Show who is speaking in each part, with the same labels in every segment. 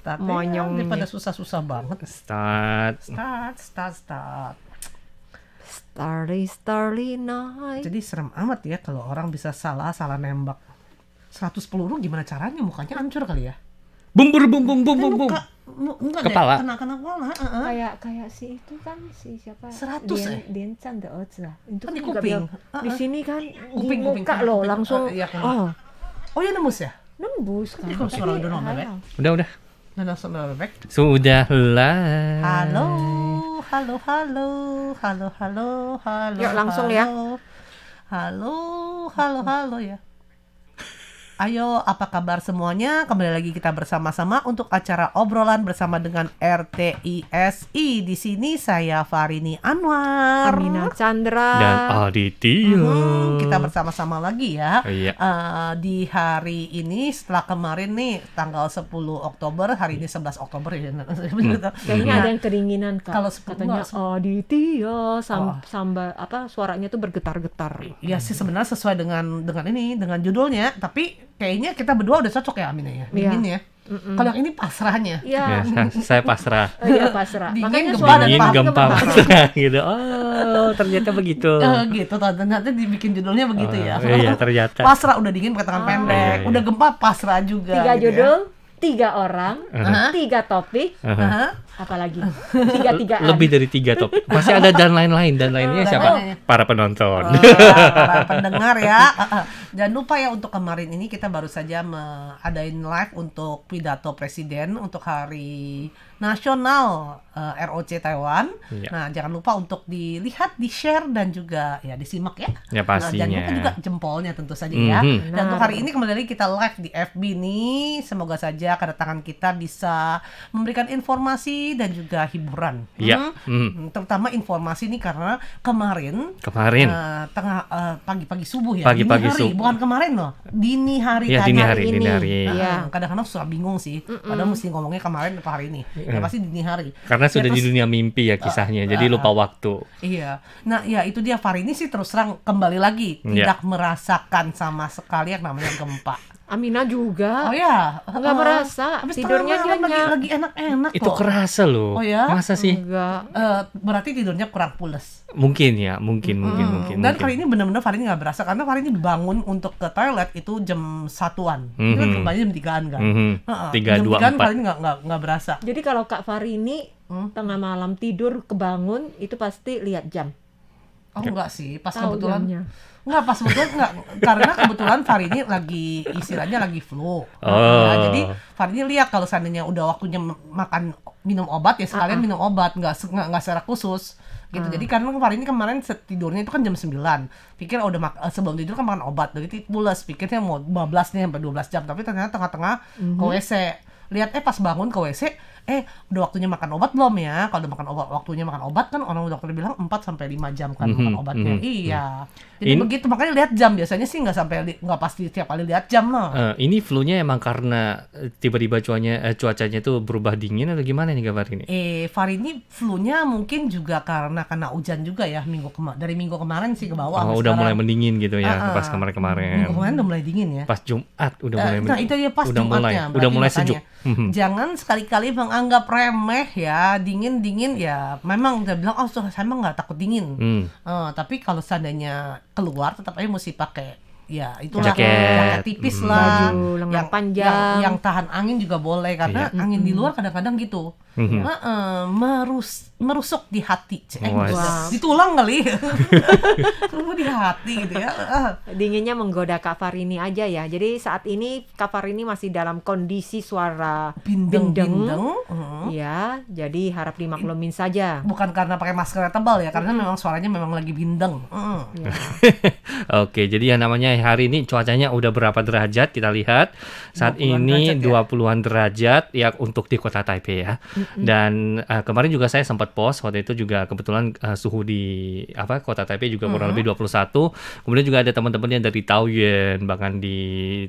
Speaker 1: Monyong
Speaker 2: daripada susah-susah banget.
Speaker 3: Start.
Speaker 1: Starry night.
Speaker 2: Jadi serem amat ya kalau orang bisa salah nembak. 100 peluru gimana caranya? Mukanya hancur kali ya?
Speaker 3: Bum bum.
Speaker 2: Enggak
Speaker 3: Kepala.
Speaker 2: deh, kena kepala.
Speaker 1: Kayak si itu kan si siapa?
Speaker 2: 100
Speaker 1: Dian Chan de Erzi lah. Itu
Speaker 2: Kan di
Speaker 1: juga
Speaker 2: kuping.
Speaker 1: di sini kan
Speaker 2: Kuping,
Speaker 1: di muka loh
Speaker 2: kuping.
Speaker 1: langsung.
Speaker 2: Iya kan.
Speaker 1: Oh,
Speaker 2: Oh ya nembus ya?
Speaker 1: nembus kan.
Speaker 2: Tapi kalau suara udah normal,
Speaker 1: halang.
Speaker 3: Udah.
Speaker 2: Dan langsung bebek.
Speaker 3: Sudahlah.
Speaker 2: Halo.
Speaker 1: Yuk, langsung ya.
Speaker 2: Halo ya. Ayo, apa kabar semuanya? Kembali lagi kita bersama-sama untuk acara obrolan bersama dengan RTISI. Di sini saya Farini Anwar,
Speaker 1: Amina Chandra
Speaker 3: Dan Aditya.
Speaker 2: Kita bersama-sama lagi ya.
Speaker 3: Iya.
Speaker 2: Di hari ini setelah kemarin nih tanggal 10 Oktober, hari ini 11 Oktober ya.
Speaker 1: Kayaknya ada yang keringinan Kak.
Speaker 2: Kalau
Speaker 1: Katanya Aditya samba apa suaranya tuh bergetar-getar.
Speaker 2: Ya sih sebenarnya sesuai dengan judulnya, tapi kayaknya kita berdua udah cocok ya Amina ya. Dingin ya. Kalau yang ini pasrahnya.
Speaker 1: Iya.
Speaker 3: Ya, saya pasrah.
Speaker 1: Iya pasrah.
Speaker 2: Dingin,
Speaker 1: Makanya
Speaker 2: gempa,
Speaker 1: suara
Speaker 3: Dingin,
Speaker 1: Pak
Speaker 3: gempa,
Speaker 1: juga
Speaker 3: pasrah gitu. Oh, ternyata begitu.
Speaker 2: Gitu, ternyata dibikin judulnya begitu ya.
Speaker 3: Iya, ternyata.
Speaker 2: Pasrah udah dingin pakai tangan pendek,
Speaker 3: Iya.
Speaker 2: udah gempa pasrah juga.
Speaker 1: 3
Speaker 2: gitu
Speaker 1: judul, 3 orang, 3 topik,
Speaker 2: Ya.
Speaker 1: apalagi 3-3an.
Speaker 3: Lebih dari 3 topik. Masih ada dan lainnya
Speaker 2: Dan
Speaker 3: siapa?
Speaker 2: lainnya.
Speaker 3: Para penonton.
Speaker 2: Para pendengar ya. Jangan lupa ya untuk kemarin ini kita baru saja adain live untuk pidato presiden untuk hari nasional ROC Taiwan.
Speaker 3: Iya.
Speaker 2: Nah, jangan lupa untuk dilihat, di-share dan juga ya disimak ya.
Speaker 3: Ya pastinya.
Speaker 2: Jangan lupa juga jempolnya tentu saja ya.
Speaker 3: Mhm.
Speaker 2: Dan untuk hari ini kembali lagi kita live di FB nih. Semoga saja kedatangan kita bisa memberikan informasi dan juga hiburan.
Speaker 3: Iya.
Speaker 2: Terutama informasi nih karena kemarin pagi-pagi subuh ya.
Speaker 3: Pagi-pagi
Speaker 2: dini hari,
Speaker 3: subuh.
Speaker 2: bukan kemarin loh. Dini hari
Speaker 3: Iya,
Speaker 2: tadi.
Speaker 3: dini hari.
Speaker 1: Iya.
Speaker 2: Kadang-kadang suka bingung sih. Padahal mesti ngomongnya kemarin atau hari ini. Ya pasti dini hari.
Speaker 3: Karena sudah
Speaker 2: Ya,
Speaker 3: di
Speaker 2: terus-
Speaker 3: dunia mimpi ya kisahnya, jadi lupa waktu.
Speaker 2: Iya. Nah, ya itu dia Farini sih terus terang kembali lagi
Speaker 3: Iya.
Speaker 2: tidak merasakan sama sekali yang namanya gempa.
Speaker 1: Amina juga.
Speaker 2: Oh ya,
Speaker 1: Nggak merasa.
Speaker 2: Habis
Speaker 1: Tidurnya
Speaker 2: tengah malam
Speaker 1: nyenyak.
Speaker 2: lagi enak-enak
Speaker 3: Itu
Speaker 2: kok.
Speaker 3: kerasa loh.
Speaker 2: Oh ya?
Speaker 3: Masa sih?
Speaker 1: Enggak.
Speaker 2: Berarti tidurnya kurang pules.
Speaker 3: Mungkin ya, mungkin.
Speaker 2: Dan kali ini benar-benar Farini nggak berasa karena Farini bangun untuk ke toilet itu jam 1-an. Itu kan kembali jam 3-an kan.
Speaker 3: Tiga,
Speaker 2: Jam
Speaker 3: dua,
Speaker 2: 3-an
Speaker 3: empat.
Speaker 2: Farini nggak berasa.
Speaker 1: Jadi kalau Kak Farini tengah malam tidur kebangun itu pasti lihat jam.
Speaker 2: Oh enggak sih, pas
Speaker 1: Tahu
Speaker 2: kebetulan
Speaker 1: jamnya.
Speaker 2: enggak pas kebetulan enggak karena kebetulan Farini lagi istilahnya lagi flu.
Speaker 3: Oh.
Speaker 2: Nah, jadi Farini lihat kalau seandainya udah waktunya makan minum obat ya sekalian minum obat enggak secara khusus gitu. Jadi karena Farini kemarin tidurnya itu kan jam 9. Pikir sebelum tidur kan makan obat jadi pulas, pikirnya mau 12 nih sampai 12 jam tapi ternyata tengah-tengah ke WC. Lihat pas bangun ke WC udah waktunya makan obat belum ya? Kalau udah waktunya makan obat kan orang dokter bilang 4 sampai 5 jam kan makan obatnya. Iya. Jadi begitu makanya lihat jam biasanya sih nggak pasti tiap kali lihat jam loh.
Speaker 3: Ini flu-nya emang karena tiba-tiba cuacanya tuh berubah dingin atau gimana nih kabar ini?
Speaker 2: Farini flu-nya mungkin juga karena kena hujan juga ya dari minggu kemarin sih ke bawah.
Speaker 3: Oh, udah mulai mendingin gitu ya pas
Speaker 2: Minggu
Speaker 3: kemarin-kemarin.
Speaker 2: kemarin udah mulai dingin ya.
Speaker 3: Pas Jumat udah mulai
Speaker 2: Nah itu dia pas
Speaker 3: udah
Speaker 2: Jumatnya.
Speaker 3: mulai
Speaker 2: Berarti
Speaker 3: sejuk.
Speaker 2: makanya, jangan sekali-kali menganggap remeh ya dingin ya. Memang dia bilang saya emang nggak takut dingin. Tapi kalau seandainya keluar tetap aja mesti pakai ya itulah jaket tipis lah,
Speaker 1: Baju lengan panjang.
Speaker 2: yang tahan angin juga boleh karena angin di luar kadang-kadang gitu merusuk di hati, di tulang kali, di hati gitu ya.
Speaker 1: Dinginnya menggoda Kak Farini aja ya. Jadi saat ini Kak Farini masih dalam kondisi suara bindeng. Ya, jadi harap dimaklumin saja.
Speaker 2: Bukan karena pakai masker yang tebal ya, karena memang suaranya memang lagi bindeng.
Speaker 1: Ya.
Speaker 3: Oke, jadi yang namanya hari ini cuacanya udah berapa derajat kita lihat. Saat
Speaker 2: 20-an
Speaker 3: ini
Speaker 2: derajat ya?
Speaker 3: 20-an derajat ya untuk di kota Taipei ya. Dan kemarin juga saya sempat post waktu itu juga kebetulan suhu di kota Taipei juga kurang lebih 21. Kemudian juga ada teman-teman yang dari Taoyuan, bahkan di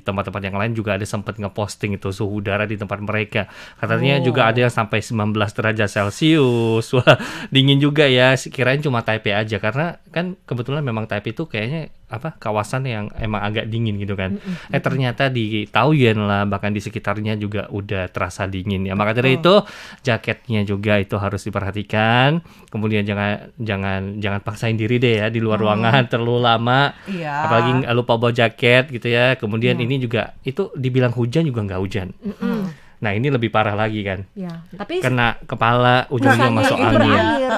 Speaker 3: tempat-tempat yang lain juga ada sempat ngeposting itu suhu udara di tempat mereka. Katanya juga ada yang sampai 19 derajat Celcius. Wah, dingin juga ya. Kirain cuma Taipei aja karena kan kebetulan memang Taipei itu kayaknya kawasan yang emang agak dingin gitu kan. Ternyata di Taoyuan lah, bahkan di sekitarnya juga udah terasa dingin ya. Maka dari itu jaketnya juga itu harus diperhatikan. Kemudian jangan paksain diri deh ya di luar ruangan terlalu lama.
Speaker 2: Iya.
Speaker 3: Apalagi lupa bawa jaket gitu ya. Kemudian ini juga itu dibilang hujan juga nggak hujan. Nah ini lebih parah lagi kan.
Speaker 1: Ya, tapi
Speaker 3: kena kepala, ujungnya
Speaker 1: Nah,
Speaker 3: masuk
Speaker 1: itu
Speaker 3: angin.
Speaker 1: berakhir.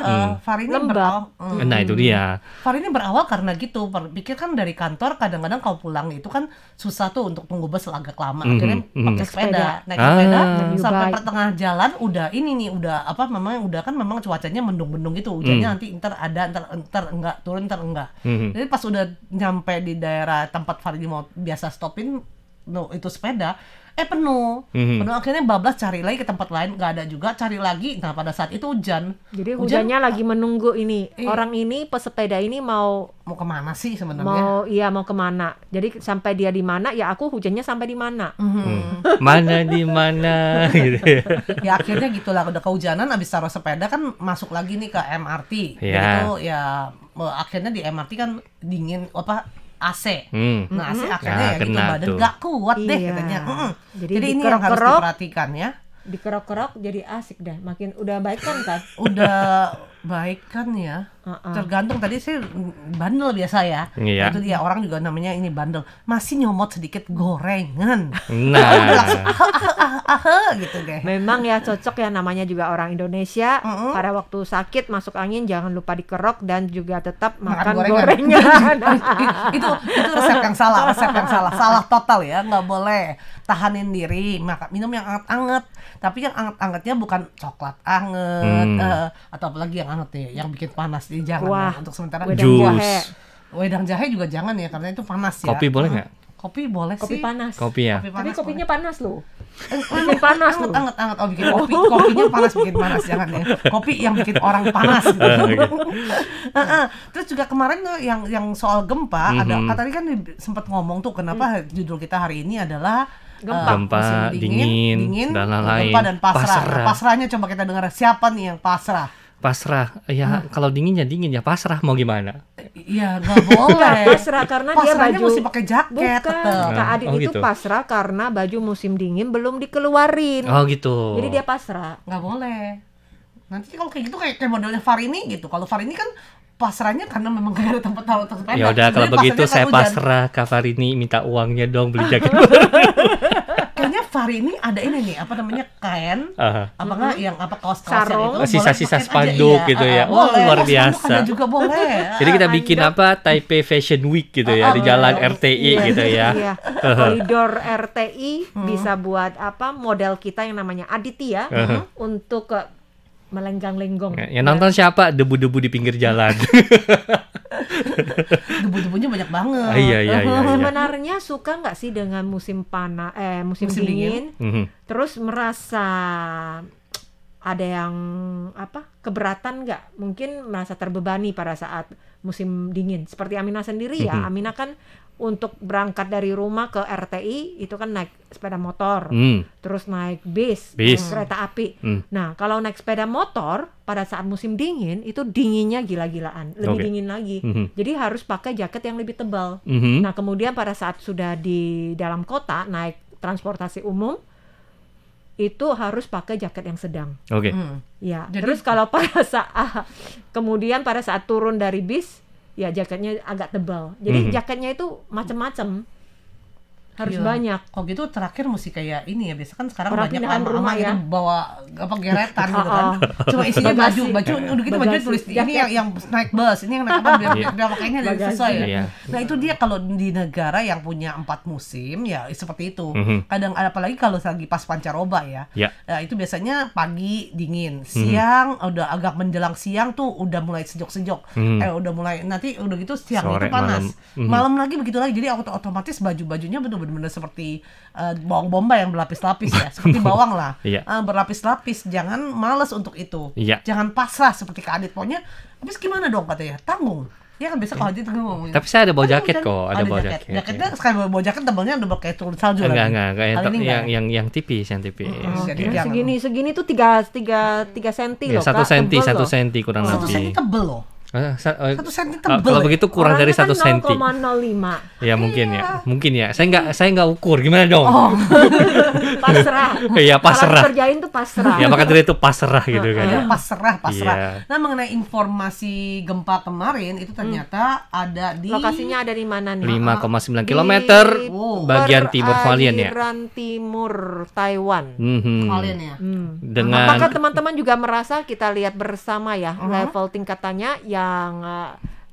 Speaker 2: Farini
Speaker 1: Lembab.
Speaker 3: Nah itu dia.
Speaker 2: Farini berawal karena gitu, pikir kan dari kantor kadang-kadang kalau pulang itu kan susah tuh untuk tunggu bus agak lama, akhirnya pakai sepeda, naik sepeda sampai
Speaker 1: Baik.
Speaker 2: pertengah jalan udah ini nih, udah memang cuacanya mendung-mendung gitu, hujannya nanti ntar ada, ntar enggak, turun ntar enggak. Jadi pas udah nyampe di daerah tempat Farini mau biasa stopin itu sepeda, penuh. Akhirnya bablas cari lagi ke tempat lain, nggak ada juga, cari lagi. Nah pada saat itu hujan.
Speaker 1: Jadi hujannya lagi menunggu ini. Orang ini pesepeda ini mau
Speaker 2: kemana sih sebenarnya?
Speaker 1: Mau kemana? Jadi sampai dia di mana, ya aku hujannya sampai di mana?
Speaker 3: Mana di mana gitu.
Speaker 2: Ya akhirnya gitulah, udah kehujanan, abis taruh sepeda kan masuk lagi nih ke MRT. Itu ya akhirnya di MRT kan dingin AC. Nah AC akhirnya ya gitu, badan gak kuat deh katanya. Jadi ini yang harus diperhatikan ya.
Speaker 1: Dikerok-kerok jadi asik dah. Makin udah baik kan?
Speaker 2: Udah baik kan ya. Tergantung, tadi saya bandel biasa ya.
Speaker 3: Iya.
Speaker 2: Itu dia, orang juga namanya ini bandel. Masih nyomot sedikit gorengan.
Speaker 3: Nah.
Speaker 2: Gitu deh.
Speaker 1: Memang ya cocok ya, namanya juga orang Indonesia. Pada waktu sakit masuk angin jangan lupa dikerok dan juga tetap makan gorengan.
Speaker 2: itu resep yang salah, salah total ya. Nggak boleh tahanin diri, minum yang anget-anget. Tapi yang anget-angetnya bukan coklat anget, atau apalagi yang anget nih, yang bikin panas. Jangan ya, untuk sementara. Wedang jahe juga jangan ya, karena itu panas ya.
Speaker 3: Kopi boleh nggak?
Speaker 2: Kopi boleh
Speaker 1: kopi
Speaker 2: sih.
Speaker 1: Panas.
Speaker 3: Kopi ya.
Speaker 1: Tapi kopinya panas loh. Bikin panas loh.
Speaker 2: Anget. Oh bikin kopinya panas, bikin panas, jangan ya. Kopi yang bikin orang panas. Terus juga kemarin tuh yang soal gempa, ada tadi kan sempat ngomong tuh kenapa judul kita hari ini adalah
Speaker 3: gempa, dingin, dan lain-lain.
Speaker 2: Gempa dan pasrah. Pasrahnya coba kita dengar, siapa nih yang pasrah?
Speaker 3: Pasrah, ya kalau dingin ya pasrah, mau gimana?
Speaker 2: Iya, nggak boleh.
Speaker 1: Pasrah karena dia baju
Speaker 2: mesti pakai jaket.
Speaker 1: Bukan, Kak Adit itu
Speaker 3: gitu.
Speaker 1: pasrah karena baju musim dingin belum dikeluarin.
Speaker 3: Oh gitu.
Speaker 1: Jadi dia pasrah.
Speaker 2: Nggak boleh. Nanti kalau kayak gitu kayak modelnya Farini gitu. Kalau Farini kan pasrahnya karena memang gak ada tempat taruh sepeda.
Speaker 3: Ya udah kalau begitu saya pasrah ke Farini, minta uangnya dong beli jaket.
Speaker 2: Kayaknya Farini ada ini nih, apa namanya, kain, apa nggak yang kaos-kaos itu
Speaker 3: sisa-sisa spanduk gitu ya. Oh luar biasa.
Speaker 2: Ada juga boleh.
Speaker 3: Jadi kita bikin Taipei Fashion Week gitu ya, di jalan RTI gitu ya.
Speaker 1: Iya. Koridor RTI bisa buat model kita yang namanya Aditya untuk melenggang-lenggong.
Speaker 3: Ya nonton siapa? Debu-debu di pinggir jalan.
Speaker 2: Debu-debunya banyak banget.
Speaker 3: Iya.
Speaker 1: Sebenarnya suka nggak sih dengan musim dingin? Terus merasa ada yang keberatan nggak? Mungkin merasa terbebani pada saat musim dingin. Seperti Amina sendiri ya. Amina kan untuk berangkat dari rumah ke RTI itu kan naik sepeda motor, terus naik bis, kereta api. Nah kalau naik sepeda motor pada saat musim dingin itu dinginnya gila-gilaan, lebih dingin lagi. Jadi harus pakai jaket yang lebih tebal. Nah kemudian pada saat sudah di dalam kota naik transportasi umum itu harus pakai jaket yang sedang. Ya. Jadi, terus kalau pada saat kemudian pada saat turun dari bis ya jaketnya agak tebal. Jadi jaketnya itu macam-macam. Harus banyak.
Speaker 2: Kok gitu terakhir mesti kayak ini ya, biasa kan sekarang
Speaker 1: orang
Speaker 2: banyak
Speaker 1: rumah ya.
Speaker 2: Itu bawa geretan gitu kan. Cuma isinya baju udah gitu baju tulis ini yang naik bus, ini yang naik biar pakainya sesuai ya. Nah, itu dia kalau di negara yang punya 4 musim ya seperti itu. Kadang apalagi kalau lagi pas pancaroba ya. Nah, itu biasanya pagi dingin, siang udah agak menjelang siang tuh udah mulai sejuk-sejuk. Udah mulai nanti udah gitu siang itu panas. Malam lagi begitu lagi. Jadi otomatis baju-bajunya benar-benar seperti bawang bombay yang berlapis-lapis ya, seperti bawang lah, berlapis-lapis. Jangan malas untuk itu, jangan pasrah seperti Kak Adit. Pokoknya, habis gimana dong katanya, tanggung. Ya kan biasa kalau Adit ngomongin.
Speaker 3: Tapi saya ada bawa jaket kok, ada bawa jaket.
Speaker 2: Jaketnya sekali bawa jaket tebalnya udah kayak turun salju lagi.
Speaker 3: Enggak, yang tipis, yang tipis.
Speaker 1: Segini tuh 3 senti loh.
Speaker 3: 1 senti kurang lebih.
Speaker 2: 1 senti tebel loh. 1 senti tebel.
Speaker 3: Kalau begitu kurang dari 1 senti.
Speaker 1: 0,05.
Speaker 3: Ya mungkin ya. Saya nggak ukur, gimana dong?
Speaker 1: Pasrah.
Speaker 3: Iya, pasrah.
Speaker 1: Kalau kerjain tuh pasrah.
Speaker 3: Ya maka dari itu pasrah gitu kan.
Speaker 2: Ya, pasrah.
Speaker 3: Iya.
Speaker 2: Nah, mengenai informasi gempa kemarin itu ternyata ada di
Speaker 1: Lokasinya ada di mana nih?
Speaker 3: 5,9 km bagian timur Hualien ya.
Speaker 1: Perairan timur Taiwan.
Speaker 2: Hualien ya.
Speaker 3: Dengan
Speaker 1: Apakah teman-teman juga merasa kita lihat bersama ya level tingkatannya yang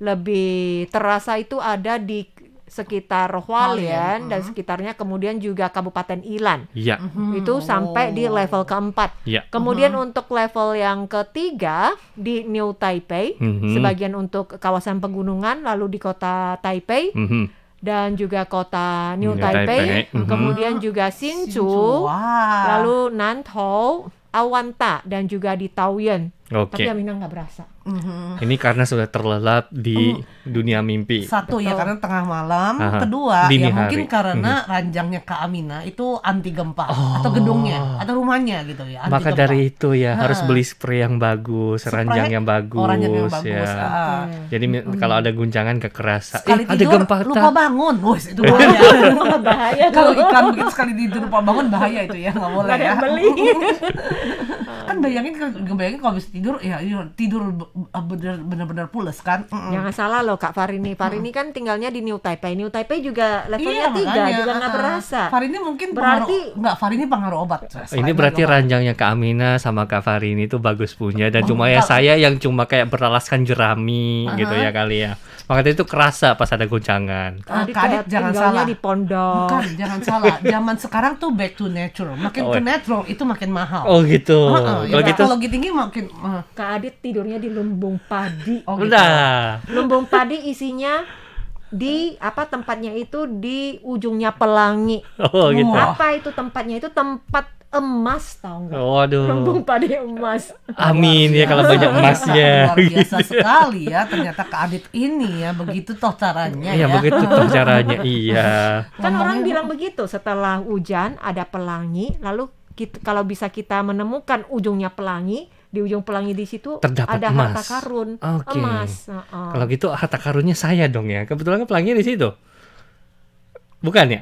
Speaker 1: lebih terasa itu ada di sekitar Hualien dan sekitarnya, kemudian juga Kabupaten Ilan.
Speaker 3: Iya.
Speaker 1: Itu sampai di level keempat.
Speaker 3: Iya.
Speaker 1: Kemudian untuk level yang ketiga di New Taipei, sebagian untuk kawasan pegunungan, lalu di kota Taipei dan juga kota New Taipei, kemudian juga Hsinchu, lalu Nantou, Awanta dan juga di Taoyuan. Tapi Aminah nggak berasa.
Speaker 3: Ini karena sudah terlelap di dunia mimpi.
Speaker 2: Satu ya karena tengah malam, kedua ya mungkin karena ranjangnya Kak Amina itu anti gempa atau gedungnya atau rumahnya gitu ya.
Speaker 3: Maka gempa. Dari itu ya harus beli spray yang bagus, ranjang yang bagus, ya. Jadi kalau ada guncangan gak kerasa.
Speaker 2: Sekali
Speaker 3: ada
Speaker 2: tidur
Speaker 3: gempa
Speaker 2: lupa bangun, wes itu bahaya.
Speaker 1: Bahaya.
Speaker 2: Kalau ikan begitu sekali tidur lupa bangun bahaya itu ya, nggak boleh ya.
Speaker 1: Beli.
Speaker 2: Kan bayangin kalau bisa tidur ya tidur benar-benar pules kan.
Speaker 1: Jangan salah loh Kak Farini. Farini kan tinggalnya di New Taipei. New Taipei juga levelnya 3 juga nggak berasa.
Speaker 2: Farini mungkin
Speaker 1: berarti
Speaker 2: Farini pengaruh obat.
Speaker 3: Ini berarti ranjangnya Kak Amina sama Kak Farini itu bagus punya dan cuma ya saya yang cuma kayak beralaskan jerami gitu ya kali ya. Makanya itu kerasa pas ada goncangan.
Speaker 2: Kadit jangan salah
Speaker 1: di pondok.
Speaker 2: Bukan, jangan salah. Zaman sekarang tuh back to nature. Makin ke natural itu makin mahal.
Speaker 3: Oh gitu.
Speaker 2: Kalau gitu teknologi tinggi makin
Speaker 1: Kak Adit tidurnya di lumbung padi.
Speaker 3: Udah.
Speaker 1: Lumbung padi isinya di tempatnya itu di ujungnya pelangi.
Speaker 3: Oh gitu.
Speaker 1: Apa itu tempatnya? Itu tempat emas, tahu nggak?
Speaker 3: Waduh.
Speaker 1: Lumbung padi emas.
Speaker 3: Amin ya kalau banyak emasnya.
Speaker 2: Luar biasa sekali ya ternyata Kak Adit ini ya, begitu toh caranya ya.
Speaker 3: Iya begitu toh caranya, iya.
Speaker 1: Kan orang bilang begitu, setelah hujan ada pelangi, lalu kalau bisa kita menemukan ujungnya pelangi, di ujung pelangi di situ
Speaker 3: terdapat
Speaker 1: ada
Speaker 3: emas.
Speaker 1: harta karun emas.
Speaker 3: Kalau gitu harta karunnya saya dong ya. Kebetulan kan pelanginya di situ. Bukan ya?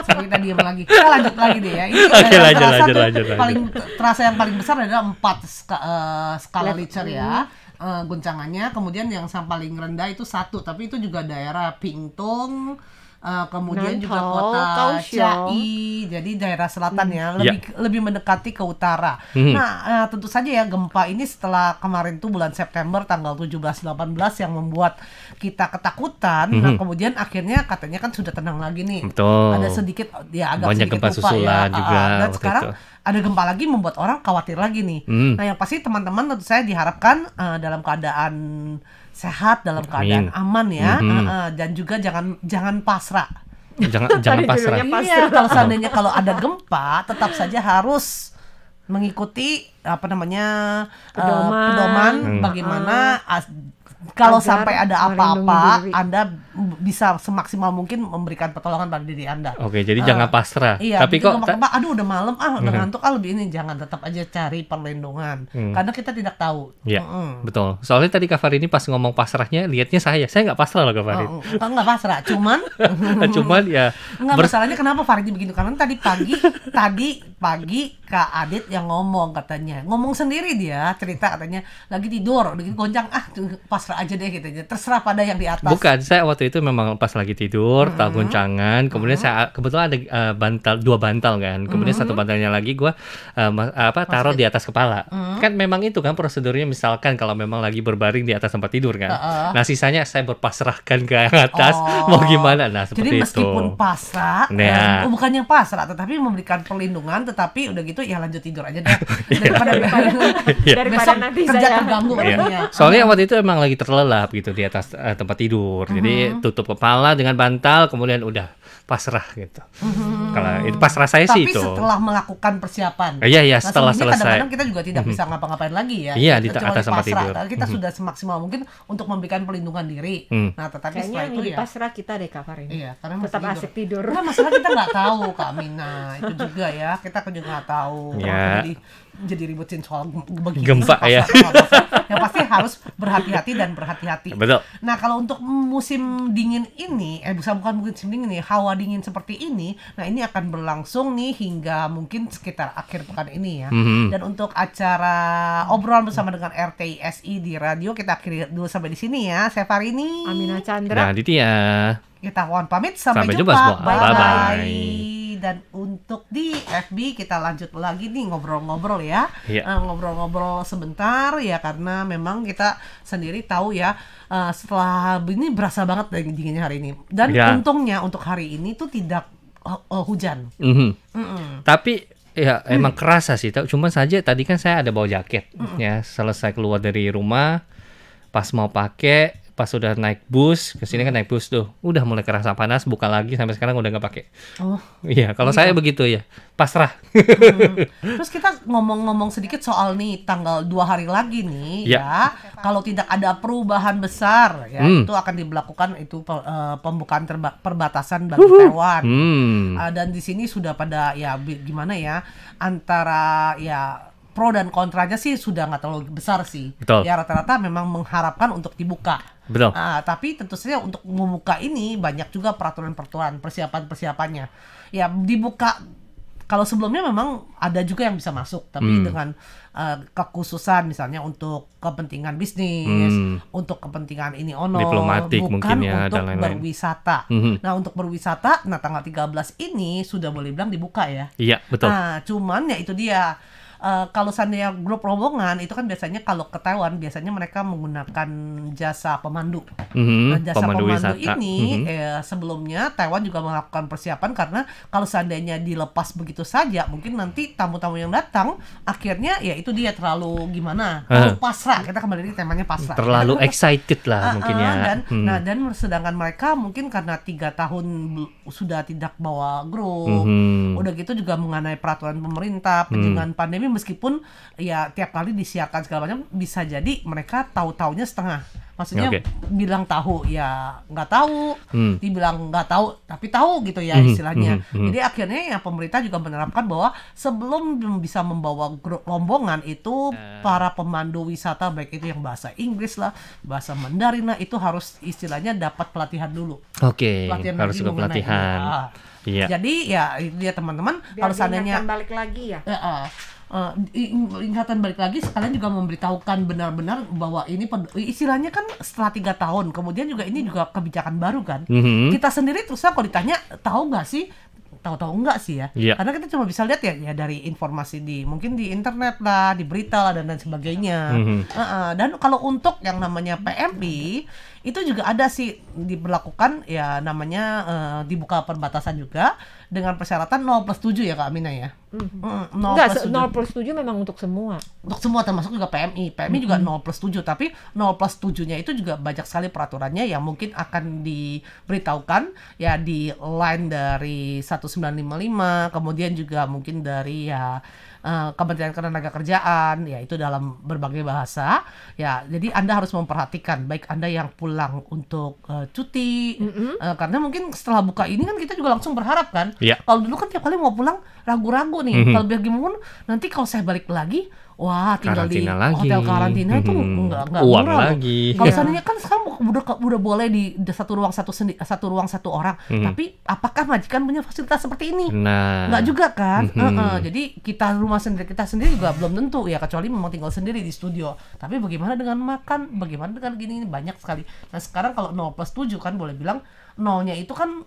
Speaker 2: Kita diam lagi. Kita lanjut lagi deh ya. Ini
Speaker 3: lanjut.
Speaker 2: Paling terasa yang paling besar adalah 4 skala Richter ya. Guncangannya. Kemudian yang paling rendah itu 1, tapi itu juga daerah Pingtung. Kemudian juga kota Chiayi, jadi daerah selatan ya, lebih mendekati ke utara. Nah, tentu saja ya gempa ini setelah kemarin tuh bulan September tanggal 17-18 yang membuat kita ketakutan. Nah, kemudian akhirnya katanya kan sudah tenang lagi nih.
Speaker 3: Betul.
Speaker 2: Ada sedikit ya agak
Speaker 3: banyak
Speaker 2: sedikit
Speaker 3: gempa
Speaker 2: lupa
Speaker 3: susulan
Speaker 2: ya.
Speaker 3: juga.
Speaker 2: Dan sekarang ada gempa lagi membuat orang khawatir lagi nih. Nah, yang pasti teman-teman tentu saya diharapkan dalam keadaan sehat, dalam keadaan aman ya, dan juga jangan pasrah.
Speaker 3: Jangan pasrah.
Speaker 2: Iya, kalau seandainya kalau ada gempa, tetap saja harus mengikuti pedoman bagaimana kalau sampai ada apa-apa, Anda bisa semaksimal mungkin memberikan pertolongan pada diri Anda.
Speaker 3: Oke, jadi jangan pasrah.
Speaker 2: Iya,
Speaker 3: tapi kok
Speaker 2: aduh udah malam, udah ngantuk, lebih ini jangan, tetap aja cari perlindungan. Karena kita tidak tahu.
Speaker 3: Iya, betul. Soalnya tadi Kak Farini pas ngomong pasrahnya, lihatnya saya nggak pasrah loh Kak Farini.
Speaker 2: Nggak pasrah, cuman
Speaker 3: ya.
Speaker 2: Masalahnya kenapa Farini begitu? Karena tadi pagi Kak Adit yang ngomong katanya, ngomong sendiri dia cerita katanya lagi tidur, lagi goncang, pasrah aja deh gitu, terserah pada yang di atas.
Speaker 3: Bukan, saya waktu itu memang pas lagi tidur, tahu goncangan, kemudian saya kebetulan ada 2 bantal kan, kemudian 1 bantalnya lagi gue taruh di atas kepala. Kan memang itu kan prosedurnya, misalkan kalau memang lagi berbaring di atas tempat tidur kan, nah sisanya saya berpasrahkan ke atas, mau gimana, nah seperti itu.
Speaker 2: Jadi meskipun pasrah, bukannya pasrah, tetapi memberikan perlindungan, tetapi udah gitu ya lanjut tidur aja deh daripada
Speaker 1: nanti
Speaker 2: kerja
Speaker 1: saya
Speaker 2: terganggu.
Speaker 3: Soalnya waktu itu emang lagi terlelap gitu di atas tempat tidur, jadi tutup kepala dengan bantal, kemudian udah pasrah gitu. Kalau itu pasrah saya sih itu.
Speaker 2: Tapi setelah melakukan persiapan.
Speaker 3: Iya, setelah selesai.
Speaker 2: Kadang-kadang kita juga tidak bisa ngapa-ngapain lagi ya.
Speaker 3: Iya, di atas tempat tidur.
Speaker 2: Kita sudah semaksimal mungkin untuk memberikan perlindungan diri. Nah, tetapi
Speaker 1: kayaknya
Speaker 2: setelah itu
Speaker 1: ya pasrah kita deh Kak Farini.
Speaker 2: Iya, karena
Speaker 1: tetap asik tidur.
Speaker 2: Nah, masalah kita nggak tahu Kak Mina, itu juga ya. Kita juga nggak tahu.
Speaker 3: Ya.
Speaker 2: jadi ributin soal begini.
Speaker 3: Gempa ya.
Speaker 2: Yang pasti harus berhati-hati dan berhati-hati.
Speaker 3: Betul.
Speaker 2: Nah kalau untuk musim dingin ini, bukan musim dingin nih, hawa dingin seperti ini, nah ini akan berlangsung nih hingga mungkin sekitar akhir pekan ini ya. Dan untuk acara obrolan bersama dengan RTISI di radio kita akhiri dulu sampai di sini ya. Saya Farini,
Speaker 1: Amina Chandra,
Speaker 3: Nah, Aditya.
Speaker 2: kita mohon pamit, sampai
Speaker 3: Jumpa
Speaker 2: jumpa.
Speaker 3: semua. Bye-bye.
Speaker 2: Dan untuk di FB kita lanjut lagi nih ngobrol-ngobrol ya.
Speaker 3: Iya.
Speaker 2: Ngobrol-ngobrol sebentar ya, karena memang kita sendiri tahu ya, setelah ini berasa banget dinginnya hari ini. Dan untungnya untuk hari ini tuh tidak hujan.
Speaker 3: Tapi ya emang kerasa sih. Cuma saja tadi kan saya ada bawa jaket ya. Selesai keluar dari rumah, pas mau pakai, pas udah naik bus, kesini kan naik bus tuh, udah mulai kerasa panas, buka lagi sampai sekarang udah nggak pakai.
Speaker 2: Oh,
Speaker 3: iya, kalau saya begitu ya, pasrah.
Speaker 2: Terus kita ngomong-ngomong sedikit soal nih tanggal 2 hari lagi nih ya, kalau tidak ada perubahan besar ya, itu akan diberlakukan itu pembukaan perbatasan bagi Taiwan. Dan di sini sudah pada ya gimana ya, antara ya pro dan kontranya sih sudah nggak terlalu besar sih.
Speaker 3: Betul.
Speaker 2: Ya rata-rata memang mengharapkan untuk dibuka.
Speaker 3: Betul.
Speaker 2: Tapi tentu saja untuk membuka ini banyak juga peraturan-peraturan, persiapan-persiapannya. Ya dibuka, kalau sebelumnya memang ada juga yang bisa masuk, tapi dengan kekhususan misalnya untuk kepentingan bisnis, untuk kepentingan ini
Speaker 3: diplomatik
Speaker 2: bukan
Speaker 3: mungkin ya,
Speaker 2: untuk
Speaker 3: dan lain-lain.
Speaker 2: berwisata. Nah untuk berwisata, nah tanggal 13 ini sudah boleh bilang dibuka ya.
Speaker 3: Iya, betul.
Speaker 2: Nah cuman ya itu dia. Kalau seandainya grup rombongan itu kan biasanya kalau ke Taiwan biasanya mereka menggunakan jasa pemandu. Nah, jasa pemandu ini sebelumnya Taiwan juga melakukan persiapan, karena kalau seandainya dilepas begitu saja mungkin nanti tamu-tamu yang datang akhirnya ya itu dia terlalu gimana, terlalu pasrah. Kita kembali lagi temanya pasrah.
Speaker 3: Terlalu excited lah mungkin ya.
Speaker 2: Dan sedangkan mereka mungkin karena 3 tahun sudah tidak bawa grup, udah gitu juga mengenai peraturan pemerintah, dengan pandemi, meskipun ya tiap kali disiarkan segala macam, bisa jadi mereka tahu-taunya setengah. Maksudnya bilang tahu ya nggak tahu, dibilang nggak tahu tapi tahu gitu ya istilahnya. Jadi akhirnya ya pemerintah juga menerapkan bahwa sebelum bisa membawa grup rombongan itu para pemandu wisata, baik itu yang bahasa Inggris lah, bahasa Mandarin lah, itu harus istilahnya dapat pelatihan dulu.
Speaker 3: Oke, harus juga pelatihan.
Speaker 2: Iya. Jadi ya itu dia teman-teman, kalau seandainya
Speaker 1: balik lagi ya.
Speaker 2: Ingatan balik lagi, sekalian juga memberitahukan benar-benar bahwa ini istilahnya kan setelah 3 tahun kemudian juga ini juga kebijakan baru kan. Kita sendiri terus kalau ditanya tahu nggak sih, tahu-tahu enggak sih ya. Karena kita cuma bisa lihat ya dari informasi mungkin di internet lah, di berita lah, dan sebagainya. Dan kalau untuk yang namanya PMI itu juga ada sih diberlakukan ya, namanya dibuka perbatasan juga dengan persyaratan 0+7 ya Kak Amina ya.
Speaker 1: 0+7 memang untuk semua.
Speaker 2: Untuk semua, termasuk juga PMI. PMI juga 0+7, tapi 0+7-nya itu juga banyak sekali peraturannya yang mungkin akan diberitahukan ya di line dari 1955, kemudian juga mungkin dari ya Kementerian Ketenagakerjaan, ya itu dalam berbagai bahasa ya. Jadi Anda harus memperhatikan, baik Anda yang pulang untuk cuti, karena mungkin setelah buka ini kan kita juga langsung berharap kan. Kalau dulu kan tiap kali mau pulang ragu-ragu nih, kalau bagaimana nanti kalau saya balik lagi, wah tinggal
Speaker 3: karantina
Speaker 2: di
Speaker 3: lagi.
Speaker 2: Hotel karantina itu nggak
Speaker 3: uang
Speaker 2: murah
Speaker 3: lagi.
Speaker 2: Kalau seandainya kan sekarang udah boleh di satu ruang satu orang, tapi apakah majikan punya fasilitas seperti ini? Nggak juga kan. Jadi rumah kita sendiri juga belum tentu ya, kecuali memang tinggal sendiri di studio. Tapi bagaimana dengan makan, bagaimana dengan gini, banyak sekali. Nah sekarang kalau 0+7 kan boleh bilang nolnya itu kan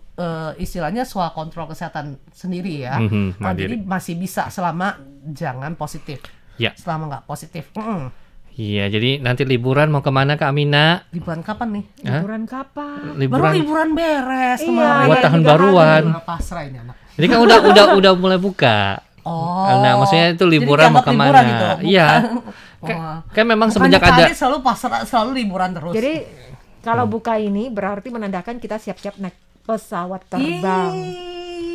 Speaker 2: istilahnya soal kontrol kesehatan sendiri ya. Jadi masih bisa selama jangan positif. Selama nggak positif.
Speaker 3: Iya, jadi nanti liburan mau kemana Kak Amina?
Speaker 2: Liburan kapan nih?
Speaker 1: Liburan kapan?
Speaker 2: Baru liburan beres kemarin.
Speaker 3: Buat tahun baruan.
Speaker 2: Pasrah ini anak.
Speaker 3: Jadi kan udah mulai buka. Nah, maksudnya itu liburan mau kemana?
Speaker 2: Gitu,
Speaker 3: iya. Kan memang semenjak ada
Speaker 2: selalu liburan terus.
Speaker 1: Jadi kalau buka ini berarti menandakan kita siap-siap naik pesawat terbang.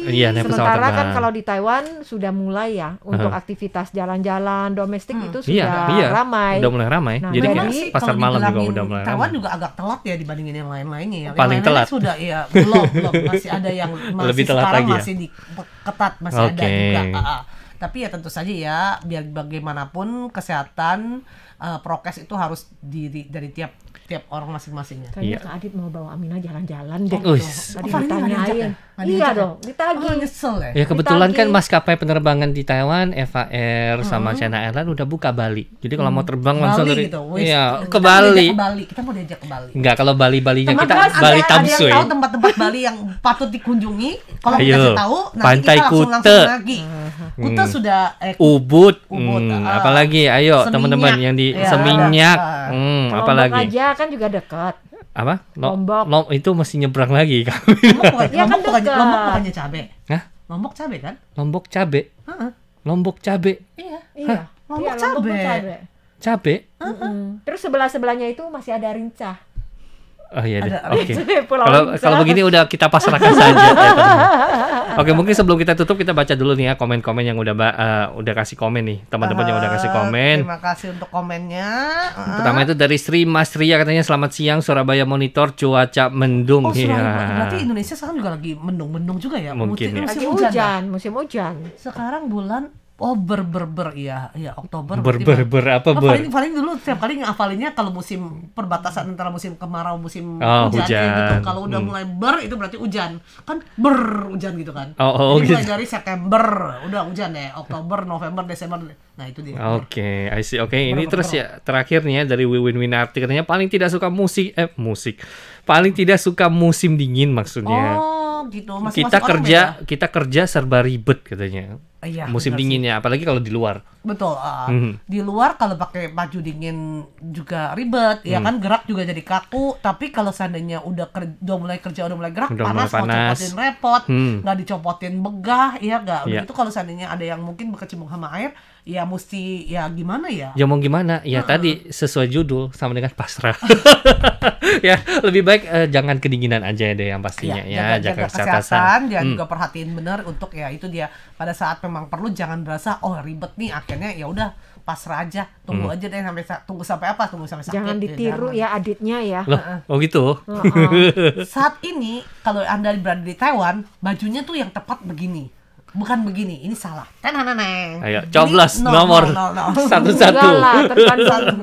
Speaker 3: Iya, naik pesawat
Speaker 1: Sementara
Speaker 3: terbang.
Speaker 1: kan kalau di Taiwan sudah mulai ya untuk aktivitas jalan-jalan domestik itu sudah ramai.
Speaker 3: Udah mulai ramai.
Speaker 1: Nah,
Speaker 3: jadi
Speaker 2: kalau
Speaker 3: pasar malam juga udah mulai ramai.
Speaker 2: Taiwan juga agak telat ya dibandingin yang lain-lainnya ya.
Speaker 3: Paling
Speaker 2: yang
Speaker 3: telat.
Speaker 2: Sudah ya belum masih ada yang masih
Speaker 3: lebih telat
Speaker 2: sekarang
Speaker 3: lagi ya?
Speaker 2: masih ketat masih ada juga. Tapi ya tentu saja ya, biar bagaimanapun kesehatan prokes itu harus dari tiap orang masing-masingnya.
Speaker 1: Kayaknya Kak Adit mau bawa Aminah jalan-jalan deh. Tadi
Speaker 2: Farin nggak diajak
Speaker 1: ditanyain.
Speaker 2: ya? Nggak
Speaker 1: Iya
Speaker 2: diajak
Speaker 1: dong, ditagih.
Speaker 2: Nyesel ya.
Speaker 3: Ya kebetulan
Speaker 1: Ditagih.
Speaker 3: kan maskapai penerbangan di Taiwan, Eva Air sama China Airlines udah buka Bali. Jadi kalau mau terbang langsung dari
Speaker 2: gitu. Wis,
Speaker 3: iya
Speaker 2: kita
Speaker 3: ke
Speaker 2: mau
Speaker 3: Bali.
Speaker 2: diajak ke Bali. Kita mau diajak ke Bali.
Speaker 3: Enggak, kalau Balinya kita
Speaker 2: Teman-teman,
Speaker 3: Bali
Speaker 2: ada yang
Speaker 3: Tamsui.
Speaker 2: tahu tempat-tempat Bali yang patut dikunjungi? Kalau
Speaker 3: Ayo,
Speaker 2: dikasih tahu, nanti
Speaker 3: Pantai
Speaker 2: kita langsung
Speaker 3: Kuta.
Speaker 2: lagi. Kuta sudah
Speaker 3: Ubud,
Speaker 2: Ubud,
Speaker 3: apalagi ayo
Speaker 2: Seminyak.
Speaker 3: teman-teman yang di
Speaker 2: Ya,
Speaker 3: Seminyak,
Speaker 2: ada.
Speaker 1: Lombok
Speaker 3: apalagi
Speaker 1: aja kan juga dekat.
Speaker 3: apa?
Speaker 1: Lombok.
Speaker 3: Itu mesti nyebrang lagi kan?
Speaker 1: Ya kan dekat.
Speaker 2: Lombok bukannya cabe.
Speaker 3: Hah?
Speaker 2: Lombok cabe kan?
Speaker 3: Lombok cabe,
Speaker 2: Heeh.
Speaker 3: Lombok cabe,
Speaker 2: Iya.
Speaker 1: Iya.
Speaker 2: Lombok
Speaker 1: Iya,
Speaker 2: cabe.
Speaker 3: cabe.
Speaker 1: Terus sebelah-sebelahnya itu masih ada Rincah.
Speaker 3: Oh iya deh,
Speaker 2: Ada-
Speaker 3: oke.
Speaker 1: Pulau
Speaker 3: Kalau
Speaker 1: Rincah.
Speaker 3: kalau begini udah kita pasrahkan saja. Ya, teman-teman. Oke, mungkin sebelum kita tutup kita baca dulu nih ya komen-komen yang udah kasih komen nih, teman-teman yang udah kasih komen.
Speaker 2: Terima kasih untuk komennya.
Speaker 3: Pertama itu dari Sri Mas Ria, katanya selamat siang Surabaya monitor cuaca mendung.
Speaker 2: Oh,
Speaker 3: Iya.
Speaker 2: berarti Indonesia sekarang juga lagi mendung-mendung juga ya?
Speaker 3: Mungkin ya.
Speaker 1: Lagi
Speaker 2: Musim hujan.
Speaker 1: hujan, musim hujan.
Speaker 2: Sekarang bulan iya Oktober.
Speaker 3: Ber apa ber?
Speaker 2: Paling dulu setiap kali ngafalinnya kalau musim perbatasan antara musim kemarau musim
Speaker 3: Oh,
Speaker 2: hujan,
Speaker 3: hujan.
Speaker 2: gitu. Kalau udah mulai itu berarti hujan. Kan hujan gitu kan.
Speaker 3: Oh,
Speaker 2: Jadi mulai
Speaker 3: gitu.
Speaker 2: dari September udah hujan ya, Oktober, November, Desember. Nah, itu dia.
Speaker 3: Oke, I see. Oke, ini terus ya terakhir nih ya dari Wiwin Winarti, katanya paling tidak suka musik. Paling tidak suka musim dingin maksudnya.
Speaker 2: Oh, gitu. Masing-masing
Speaker 3: Kita kerja serba ribet katanya.
Speaker 2: Iya,
Speaker 3: Musim
Speaker 2: benar
Speaker 3: dinginnya, apalagi kalau di luar.
Speaker 2: Betul. Di luar kalau pakai baju dingin juga ribet, ya kan gerak juga jadi kaku. Tapi kalau seandainya udah mulai kerja, udah mulai gerak,
Speaker 3: Udah
Speaker 2: panas,
Speaker 3: mulai
Speaker 2: mau
Speaker 3: panas.
Speaker 2: copotin repot, nggak dicopotin begah, ya nggak. Udah
Speaker 3: Iya.
Speaker 2: gitu kalau seandainya ada yang mungkin berkecimpung sama air, ya mesti ya gimana ya?
Speaker 3: Ya mau gimana? Ya tadi sesuai judul sama dengan pasrah. Ya lebih baik jangan kedinginan aja deh yang pastinya ya.
Speaker 2: jaga
Speaker 3: Jaga
Speaker 2: kesehatan, jangan juga perhatiin benar untuk ya itu dia pada saat memang perlu jangan berasa oh ribet nih akhirnya ya udah pasrah aja tunggu aja deh tunggu sampai sakit.
Speaker 1: Jangan ditiru ya Aditnya ya.
Speaker 3: Loh, oh gitu.
Speaker 2: Saat ini kalau Anda berada di Taiwan bajunya tuh yang tepat begini. Bukan begini, ini salah. Tenang.
Speaker 3: Ayo, coblos
Speaker 2: Ini
Speaker 3: nomor satu-satu.
Speaker 1: Enggak lah,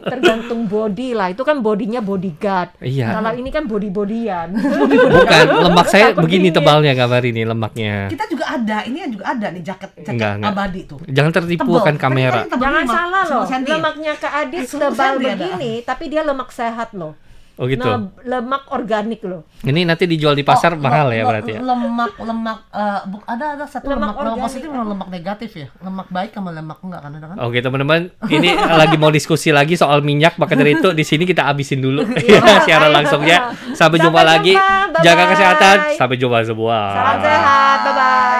Speaker 1: tergantung body lah. Itu kan bodinya bodyguard.
Speaker 3: Iya.
Speaker 1: Kalau ini kan body-bodyan.
Speaker 3: Bukan, lemak saya
Speaker 1: Takut
Speaker 3: begini
Speaker 1: dingin.
Speaker 3: tebalnya kabar ini lemaknya.
Speaker 2: Kita juga ada, ini juga ada nih jaket
Speaker 3: Enggak.
Speaker 2: abadi tuh.
Speaker 3: Jangan tertipu
Speaker 2: Tebal.
Speaker 3: kan kamera.
Speaker 2: Tapi tebal
Speaker 1: Jangan
Speaker 2: 5
Speaker 1: salah loh,
Speaker 2: senti ya?
Speaker 1: lemaknya Kak Adit
Speaker 2: 10
Speaker 1: tebal
Speaker 2: senti ada.
Speaker 1: begini, tapi dia lemak sehat loh.
Speaker 3: Oh gitu.
Speaker 1: Lemak organik loh.
Speaker 3: Ini nanti dijual di pasar mahal ya berarti ya.
Speaker 2: Lemak ada satu
Speaker 1: Lemak
Speaker 2: lemak
Speaker 1: organik.
Speaker 2: positif sama lemak negatif ya. Lemak baik sama lemak enggak kan ada kan?
Speaker 3: Oke teman-teman, ini lagi mau diskusi lagi soal minyak, maka dari itu di sini kita habisin dulu ya secara langsung ya. Sampai jumpa lagi.
Speaker 1: Bye-bye.
Speaker 3: Jaga kesehatan. Sampai jumpa semua.
Speaker 1: Salam sehat, bye-bye.